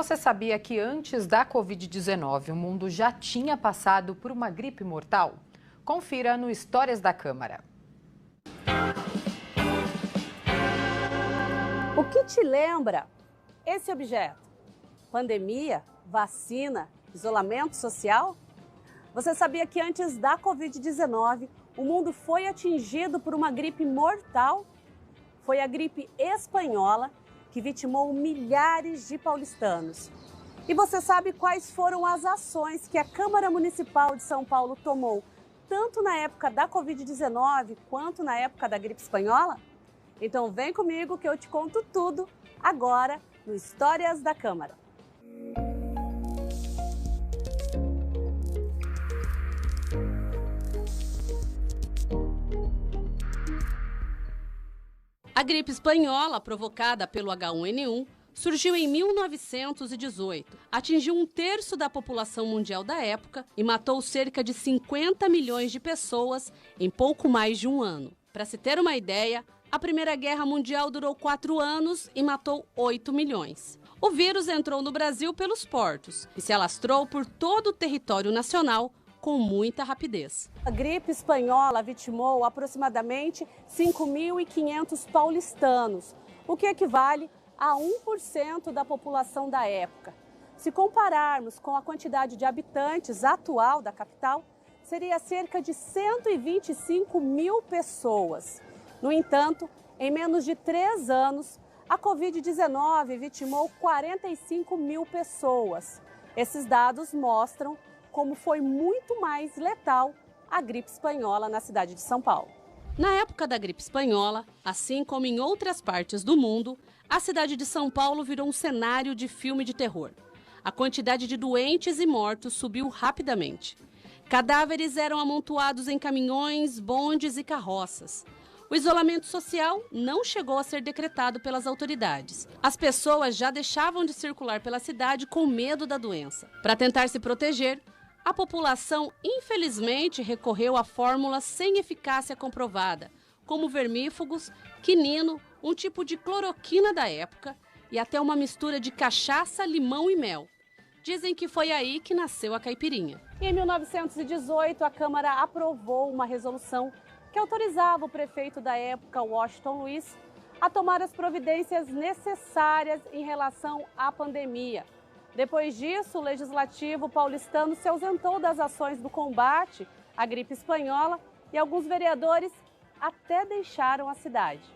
Você sabia que antes da Covid-19 o mundo já tinha passado por uma gripe mortal? Confira no Histórias da Câmara. O que te lembra esse objeto? Pandemia, vacina, isolamento social? Você sabia que antes da Covid-19 o mundo foi atingido por uma gripe mortal? Foi a gripe espanhola que vitimou milhares de paulistanos. E você sabe quais foram as ações que a Câmara Municipal de São Paulo tomou, tanto na época da Covid-19 quanto na época da gripe espanhola? Então vem comigo que eu te conto tudo agora no Histórias da Câmara. A gripe espanhola, provocada pelo H1N1, surgiu em 1918, atingiu 1/3 da população mundial da época e matou cerca de 50 milhões de pessoas em pouco mais de um ano. Para se ter uma ideia, a Primeira Guerra Mundial durou 4 anos e matou 8 milhões. O vírus entrou no Brasil pelos portos e se alastrou por todo o território nacional com muita rapidez. A gripe espanhola vitimou aproximadamente 5.500 paulistanos, o que equivale a 1% da população da época. Se compararmos com a quantidade de habitantes atual da capital, seria cerca de 125 mil pessoas. No entanto, em menos de 3 anos, a Covid-19 vitimou 45 mil pessoas. Esses dados mostram como foi muito mais letal a gripe espanhola na cidade de São Paulo. Na época da gripe espanhola, assim como em outras partes do mundo, a cidade de São Paulo virou um cenário de filme de terror. A quantidade de doentes e mortos subiu rapidamente. Cadáveres eram amontoados em caminhões, bondes e carroças. O isolamento social não chegou a ser decretado pelas autoridades. As pessoas já deixavam de circular pela cidade com medo da doença. Para tentar se proteger, a população, infelizmente, recorreu a fórmulas sem eficácia comprovada, como vermífugos, quinino, um tipo de cloroquina da época e até uma mistura de cachaça, limão e mel. Dizem que foi aí que nasceu a caipirinha. Em 1918, a Câmara aprovou uma resolução que autorizava o prefeito da época, Washington Luiz, a tomar as providências necessárias em relação à pandemia. Depois disso, o Legislativo paulistano se ausentou das ações do combate à gripe espanhola e alguns vereadores até deixaram a cidade.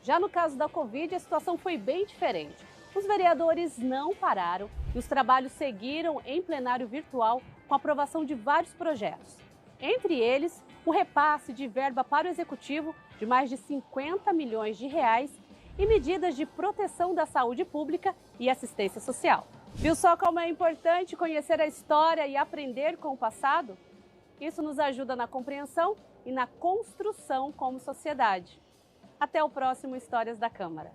Já no caso da Covid, a situação foi bem diferente. Os vereadores não pararam e os trabalhos seguiram em plenário virtual com a aprovação de vários projetos. Entre eles, o repasse de verba para o Executivo de mais de 50 milhões de reais e medidas de proteção da saúde pública e assistência social. Viu só como é importante conhecer a história e aprender com o passado? Isso nos ajuda na compreensão e na construção como sociedade. Até o próximo Histórias da Câmara.